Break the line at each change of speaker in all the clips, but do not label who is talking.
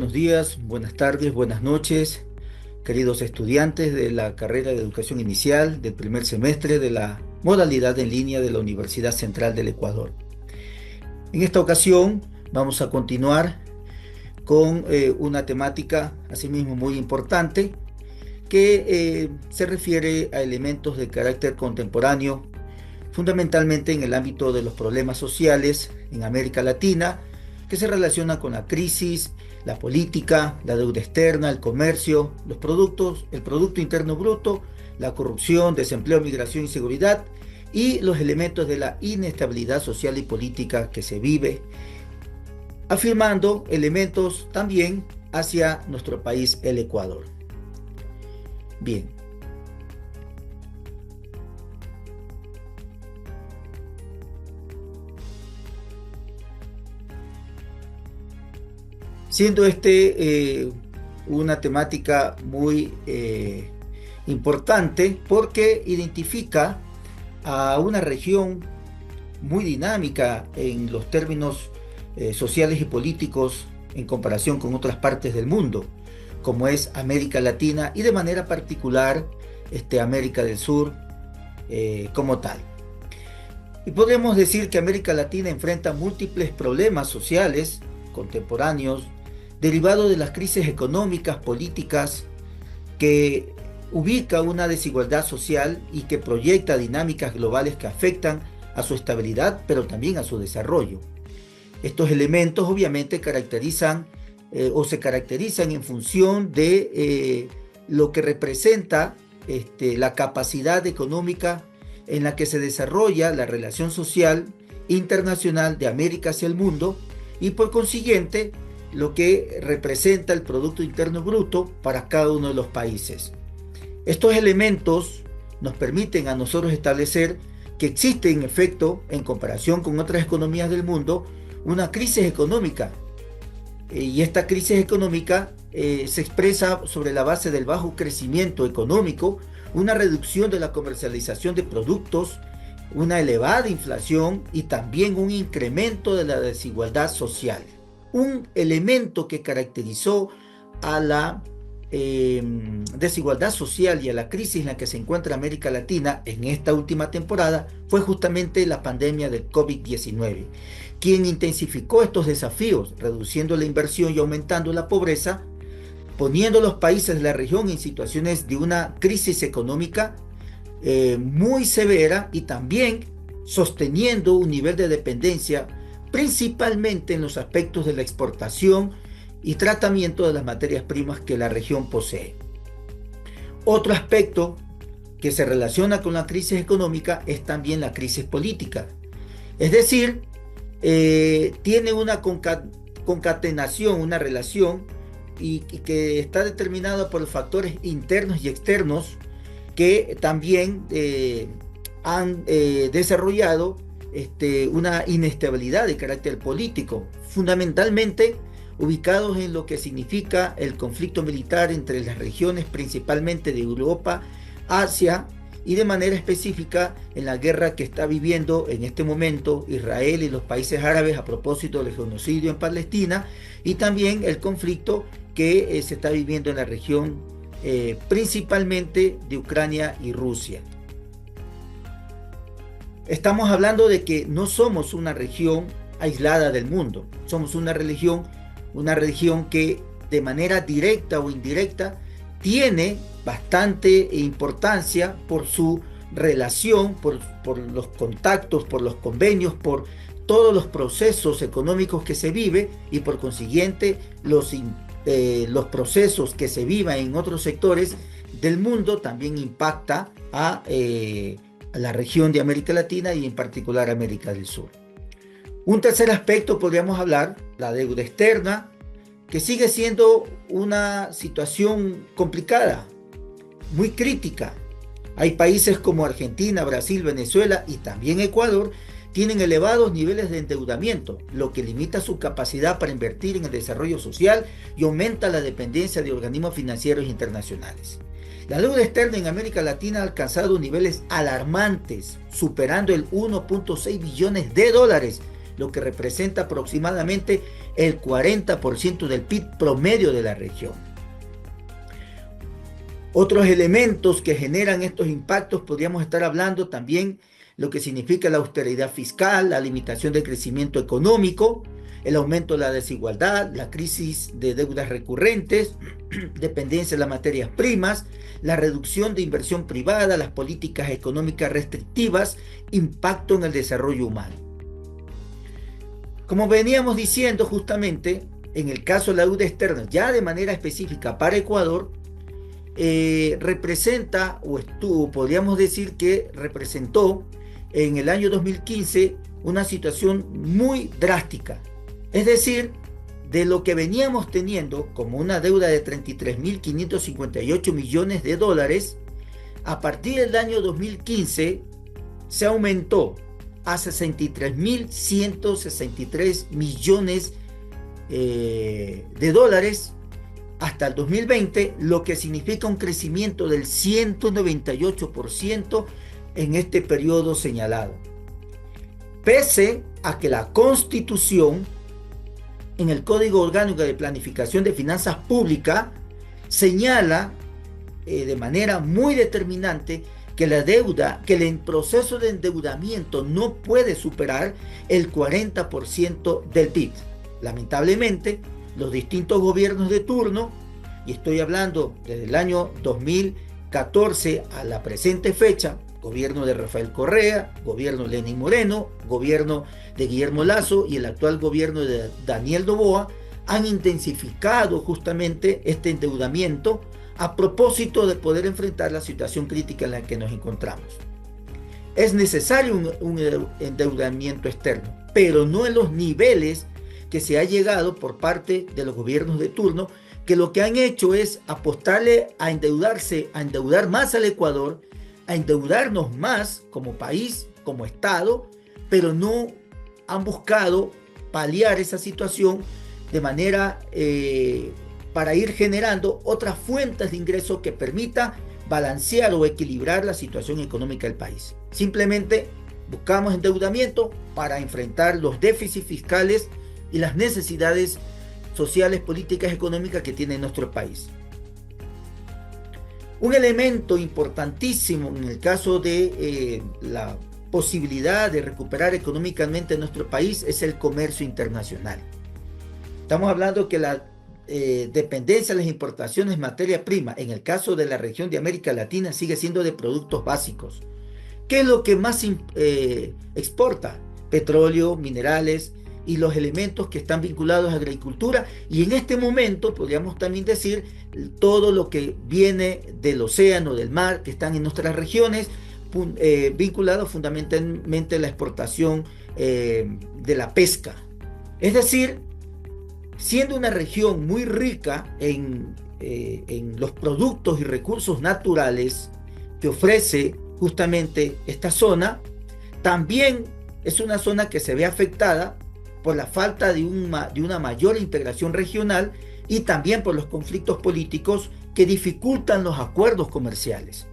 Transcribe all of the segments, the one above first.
buenos días, buenas tardes, buenas noches, queridos estudiantes de la carrera de Educación Inicial del primer semestre de la modalidad en línea de la Universidad Central del Ecuador. En esta ocasión vamos a continuar con una temática asimismo muy importante que se refiere a elementos de carácter contemporáneo, fundamentalmente en el ámbito de los problemas sociales en América Latina, que se relaciona con la crisis, la política, la deuda externa, el comercio, los productos, el Producto Interno Bruto, la corrupción, desempleo, migración y seguridad, y los elementos de la inestabilidad social y política que se vive, afirmando elementos también hacia nuestro país, el Ecuador. Bien. Siendo una temática muy importante porque identifica a una región muy dinámica en los términos sociales y políticos en comparación con otras partes del mundo, como es América Latina y de manera particular América del Sur como tal. Y podemos decir que América Latina enfrenta múltiples problemas sociales contemporáneos derivados de las crisis económicas, políticas, que ubica una desigualdad social y que proyecta dinámicas globales que afectan a su estabilidad, pero también a su desarrollo. Estos elementos obviamente caracterizan o se caracterizan en función de lo que representa la capacidad económica en la que se desarrolla la relación social internacional de América hacia el mundo y por consiguiente lo que representa el Producto Interno Bruto para cada uno de los países. Estos elementos nos permiten a nosotros establecer que existe en efecto, en comparación con otras economías del mundo, una crisis económica. Y esta crisis económica se expresa sobre la base del bajo crecimiento económico, una reducción de la comercialización de productos, una elevada inflación y también un incremento de la desigualdad social. Un elemento que caracterizó a la desigualdad social y a la crisis en la que se encuentra América Latina en esta última temporada fue justamente la pandemia del COVID-19, quien intensificó estos desafíos, reduciendo la inversión y aumentando la pobreza, poniendo a los países de la región en situaciones de una crisis económica muy severa y también sosteniendo un nivel de dependencia principalmente en los aspectos de la exportación y tratamiento de las materias primas que la región posee. Otro aspecto que se relaciona con la crisis económica es también la crisis política. Es decir, tiene una concatenación, una relación y que está determinada por factores internos y externos que también han desarrollado una inestabilidad de carácter político, fundamentalmente ubicados en lo que significa el conflicto militar entre las regiones principalmente de Europa, Asia y de manera específica en la guerra que está viviendo en este momento Israel y los países árabes a propósito del genocidio en Palestina y también el conflicto que se está viviendo en la región principalmente de Ucrania y Rusia. Estamos hablando de que no somos una región aislada del mundo, somos una región que de manera directa o indirecta tiene bastante importancia por su relación, por los contactos, por los convenios, por todos los procesos económicos que se vive y por consiguiente los procesos que se vivan en otros sectores del mundo también impacta a la región de América Latina y en particular América del Sur. Un tercer aspecto podríamos hablar, la deuda externa, que sigue siendo una situación complicada, muy crítica. Hay países como Argentina, Brasil, Venezuela y también Ecuador tienen elevados niveles de endeudamiento, lo que limita su capacidad para invertir en el desarrollo social y aumenta la dependencia de organismos financieros internacionales. La deuda externa en América Latina ha alcanzado niveles alarmantes, superando el 1.6 billones de dólares lo que representa aproximadamente el 40% del PIB promedio de la región. Otros elementos que generan estos impactos, podríamos estar hablando también lo que significa la austeridad fiscal, la limitación del crecimiento económico, el aumento de la desigualdad, la crisis de deudas recurrentes, dependencia de las materias primas, la reducción de inversión privada, las políticas económicas restrictivas, impacto en el desarrollo humano. Como veníamos diciendo justamente, en el caso de la deuda externa, ya de manera específica para Ecuador, representa, o estuvo, podríamos decir que representó en el año 2015 una situación muy drástica. Es decir, de lo que veníamos teniendo como una deuda de 33.558 millones de dólares, a partir del año 2015 se aumentó a 63.163 millones de dólares hasta el 2020, lo que significa un crecimiento del 198% en este periodo señalado. Pese a que la Constitución, en el Código Orgánico de Planificación de Finanzas Públicas, señala de manera muy determinante que la deuda, que el proceso de endeudamiento no puede superar el 40% del PIB. Lamentablemente, los distintos gobiernos de turno, y estoy hablando desde el año 2014 a la presente fecha, gobierno de Rafael Correa, gobierno de Lenín Moreno, gobierno de Guillermo Lasso y el actual gobierno de Daniel Noboa, han intensificado justamente este endeudamiento a propósito de poder enfrentar la situación crítica en la que nos encontramos. Es necesario un endeudamiento externo, pero no en los niveles que se ha llegado por parte de los gobiernos de turno, que lo que han hecho es apostarle a endeudarse, a endeudar más al Ecuador, a endeudarnos más como país, como Estado, pero no han buscado paliar esa situación de manera para ir generando otras fuentes de ingresos que permita balancear o equilibrar la situación económica del país. Simplemente buscamos endeudamiento para enfrentar los déficits fiscales y las necesidades sociales, políticas, económicas que tiene nuestro país. Un elemento importantísimo en el caso de la posibilidad de recuperar económicamente nuestro país es el comercio internacional. Estamos hablando que la dependencia de las importaciones de materia prima, en el caso de la región de América Latina, sigue siendo de productos básicos. ¿Qué es lo que más exporta? Petróleo, minerales y los elementos que están vinculados a agricultura, y en este momento podríamos también decir todo lo que viene del océano, del mar, que están en nuestras regiones, vinculados fundamentalmente a la exportación de la pesca. Es decir, siendo una región muy rica en los productos y recursos naturales que ofrece justamente esta zona, también es una zona que se ve afectada por la falta de una mayor integración regional y también por los conflictos políticos que dificultan los acuerdos comerciales.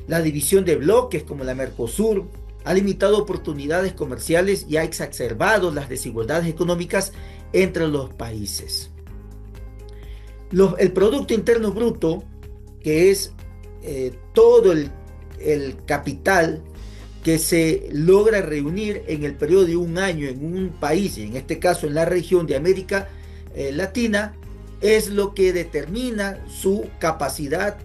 La división de bloques como la Mercosur ha limitado oportunidades comerciales y ha exacerbado las desigualdades económicas entre los países. El Producto Interno Bruto, que es todo el capital que se logra reunir en el periodo de un año en un país, y en este caso en la región de América Latina, es lo que determina su capacidad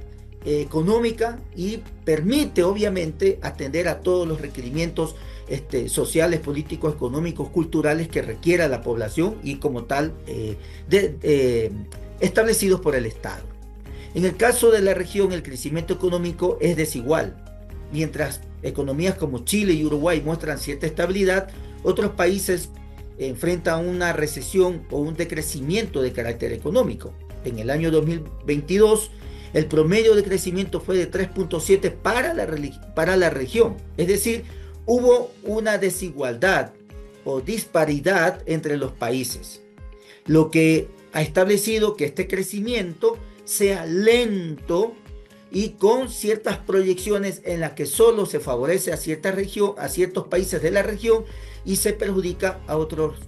económica y permite obviamente atender a todos los requerimientos sociales, políticos, económicos, culturales que requiera la población y como tal establecidos por el Estado. En el caso de la región, el crecimiento económico es desigual. Mientras economías como Chile y Uruguay muestran cierta estabilidad, otros países enfrentan una recesión o un decrecimiento de carácter económico. En el año 2022, el promedio de crecimiento fue de 3.7 para la región. Es decir, hubo una desigualdad o disparidad entre los países, lo que ha establecido que este crecimiento sea lento y con ciertas proyecciones en las que solo se favorece a cierta región, a ciertos países de la región y se perjudica a otros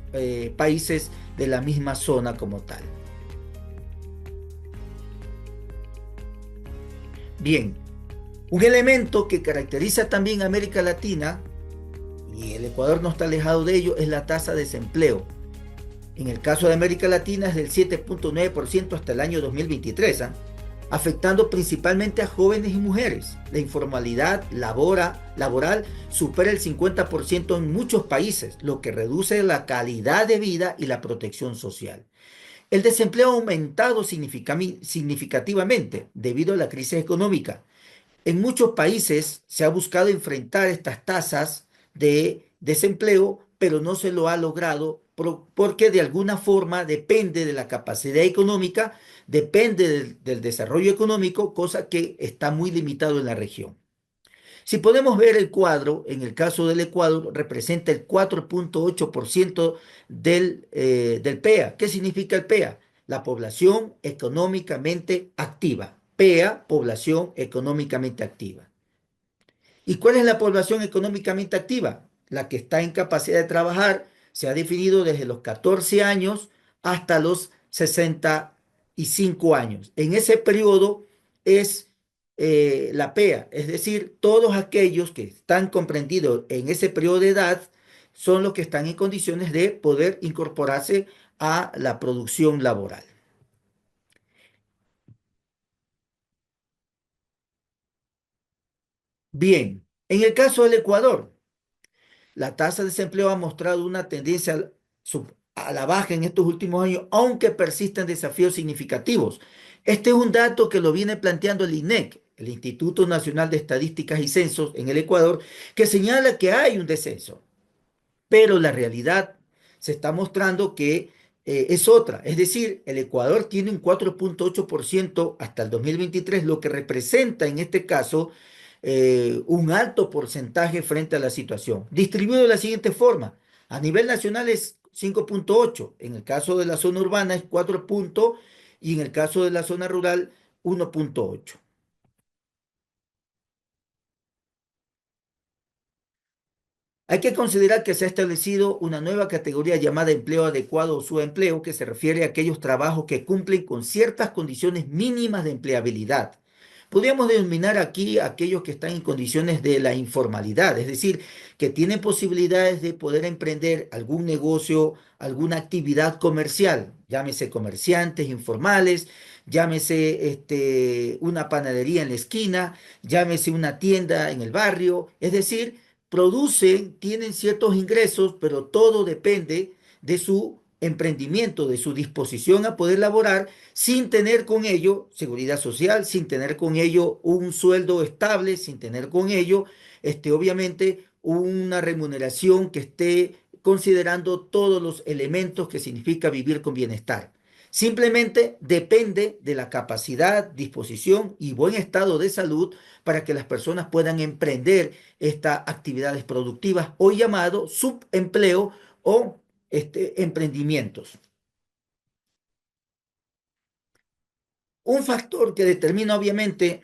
países de la misma zona como tal. Bien, un elemento que caracteriza también a América Latina, y el Ecuador no está alejado de ello, es la tasa de desempleo. En el caso de América Latina es del 7.9% hasta el año 2023, afectando principalmente a jóvenes y mujeres. La informalidad laboral supera el 50% en muchos países, lo que reduce la calidad de vida y la protección social. El desempleo ha aumentado significativamente debido a la crisis económica. En muchos países se ha buscado enfrentar estas tasas de desempleo, pero no se lo ha logrado porque de alguna forma depende de la capacidad económica, depende del desarrollo económico, cosa que está muy limitado en la región. Si podemos ver el cuadro, en el caso del Ecuador, representa el 4.8% del PEA. ¿Qué significa el PEA? La población económicamente activa. PEA, población económicamente activa. ¿Y cuál es la población económicamente activa? La que está en capacidad de trabajar se ha definido desde los 14 años hasta los 65 años. En ese periodo es la PEA, es decir, todos aquellos que están comprendidos en ese periodo de edad son los que están en condiciones de poder incorporarse a la producción laboral. Bien, en el caso del Ecuador, la tasa de desempleo ha mostrado una tendencia a la baja en estos últimos años, aunque persisten desafíos significativos. Este es un dato que lo viene planteando el INEC, el Instituto Nacional de Estadísticas y Censos en el Ecuador, que señala que hay un descenso, pero la realidad se está mostrando que es otra. Es decir, el Ecuador tiene un 4.8% hasta el 2023, lo que representa en este caso un alto porcentaje frente a la situación. Distribuido de la siguiente forma. A nivel nacional es 5.8, en el caso de la zona urbana es 4 puntos y en el caso de la zona rural 1.8. Hay que considerar que se ha establecido una nueva categoría llamada empleo adecuado o subempleo, que se refiere a aquellos trabajos que cumplen con ciertas condiciones mínimas de empleabilidad. Podríamos denominar aquí a aquellos que están en condiciones de la informalidad, es decir, que tienen posibilidades de poder emprender algún negocio, alguna actividad comercial, llámese comerciantes informales, llámese una panadería en la esquina, llámese una tienda en el barrio, es decir, producen, tienen ciertos ingresos, pero todo depende de su emprendimiento, de su disposición a poder laborar sin tener con ello seguridad social, sin tener con ello un sueldo estable, sin tener con ello, obviamente, una remuneración que esté considerando todos los elementos que significa vivir con bienestar. Simplemente depende de la capacidad, disposición y buen estado de salud para que las personas puedan emprender estas actividades productivas o llamado subempleo o emprendimientos. Un factor que determina obviamente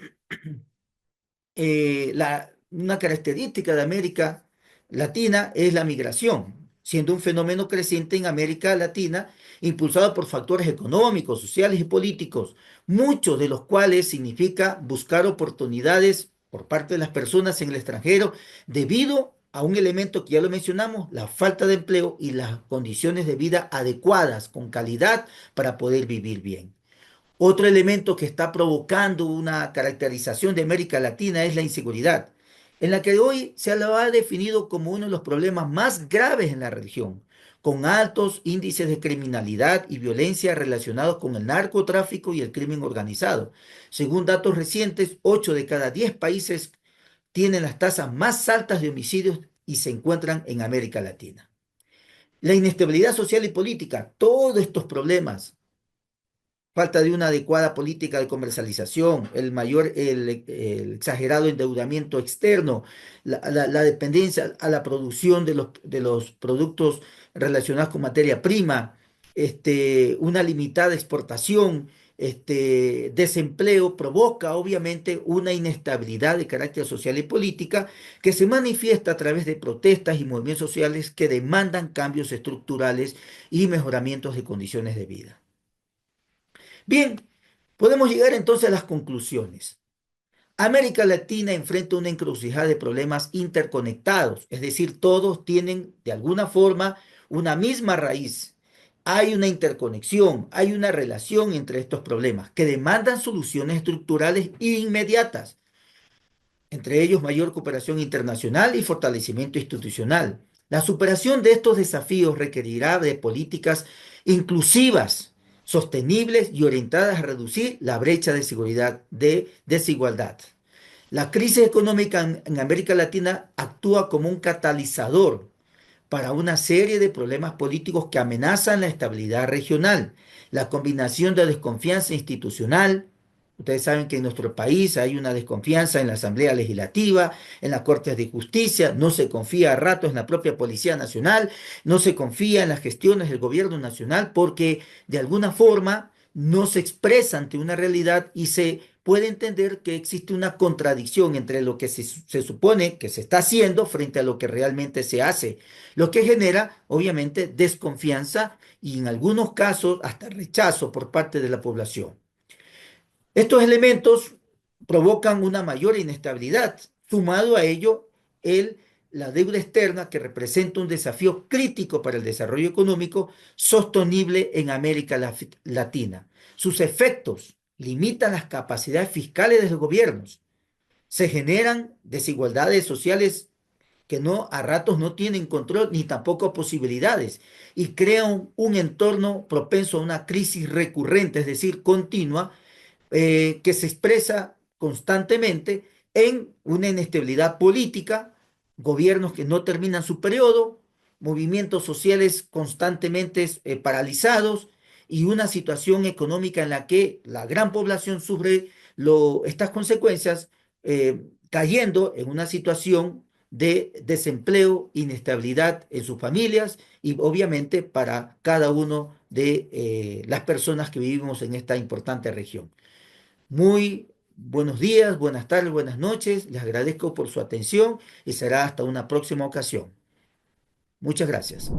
una característica de América Latina es la migración, siendo un fenómeno creciente en América Latina, impulsado por factores económicos, sociales y políticos, muchos de los cuales significa buscar oportunidades por parte de las personas en el extranjero debido a un elemento que ya lo mencionamos, la falta de empleo y las condiciones de vida adecuadas, con calidad, para poder vivir bien. Otro elemento que está provocando una caracterización de América Latina es la inseguridad, en la que hoy se lo ha definido como uno de los problemas más graves en la región, con altos índices de criminalidad y violencia relacionados con el narcotráfico y el crimen organizado. Según datos recientes, 8 de cada 10 países tienen las tasas más altas de homicidios y se encuentran en América Latina. La inestabilidad social y política, todos estos problemas, falta de una adecuada política de comercialización, el exagerado endeudamiento externo, la dependencia a la producción de los productos relacionados con materia prima, una limitada exportación, desempleo provoca obviamente una inestabilidad de carácter social y política que se manifiesta a través de protestas y movimientos sociales que demandan cambios estructurales y mejoramientos de condiciones de vida. Bien, podemos llegar entonces a las conclusiones. América Latina enfrenta una encrucijada de problemas interconectados, es decir, todos tienen de alguna forma una misma raíz. Hay una interconexión, hay una relación entre estos problemas que demandan soluciones estructurales inmediatas, entre ellos mayor cooperación internacional y fortalecimiento institucional. La superación de estos desafíos requerirá de políticas inclusivas, sostenibles y orientadas a reducir la brecha de seguridad, de desigualdad. La crisis económica en América Latina actúa como un catalizador para una serie de problemas políticos que amenazan la estabilidad regional. La combinación de desconfianza institucional. Ustedes saben que en nuestro país hay una desconfianza en la Asamblea Legislativa, en las Cortes de Justicia, no se confía a ratos en la propia Policía Nacional, no se confía en las gestiones del gobierno nacional porque de alguna forma no se expresa ante una realidad y se puede entender que existe una contradicción entre lo que se supone que se está haciendo frente a lo que realmente se hace, lo que genera obviamente desconfianza y en algunos casos hasta rechazo por parte de la población. Estos elementos provocan una mayor inestabilidad. Sumado a ello, la deuda externa que representa un desafío crítico para el desarrollo económico sostenible en América Latina. Sus efectos limitan las capacidades fiscales de los gobiernos. Se generan desigualdades sociales que no a ratos no tienen control ni tampoco posibilidades y crean un entorno propenso a una crisis recurrente, es decir, continua, que se expresa constantemente en una inestabilidad política, gobiernos que no terminan su periodo, movimientos sociales constantemente paralizados y una situación económica en la que la gran población sufre estas consecuencias, cayendo en una situación de desempleo, inestabilidad en sus familias y obviamente para cada uno de las personas que vivimos en esta importante región. Muy buenos días, buenas tardes, buenas noches. Les agradezco por su atención y será hasta una próxima ocasión. Muchas gracias.